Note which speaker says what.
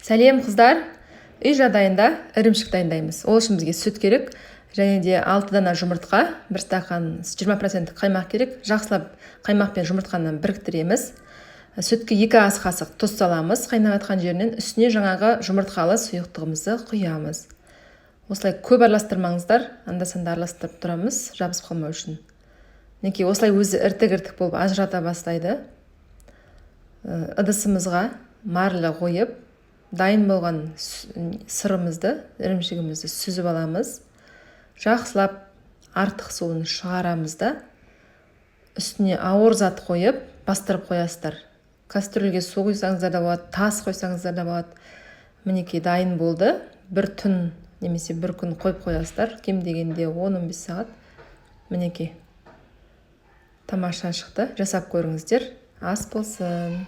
Speaker 1: Сәлем қыздар, үй жағдайында ірімшік дайындаймыз. Ол үшін бізге сүт керек, және де 6 дана жұмыртқа, 1 стақан 20% қаймақ керек. Жақсылап қаймақ пен жұмыртқаны біріктіреміз. Сүтке 2 ас қасық тұз саламыз, қайнап жатқан жерінен үстіне жаңағы жұмыртқалы сұйықтығымызды құямыз. Осылай көп араластырмаңыздар, анда-санда араластырып тұрамыз, жабысып қалмау үшін. Мінекей осылай өзі іртік-іртік болып ажырата бастайды. Ыдысымызға марлы қойып, дайын болған сырымызды, ірімшігімізді сүзіп аламыз. Жақсылап артық суын шығарамыз да, үстіне ауыр зат қойып, бастырып қоясыздар. Кастрюльге су құйсаңыздар да болады, тас қойсаңыздар да болады. Мінекей дайын болды. Бір түн немесе бір күн қойып қоясыздар. Кем дегенде 10-15 сағат. Мінекей тамаша шықты. Жасап көріңіздер. Ас болсын.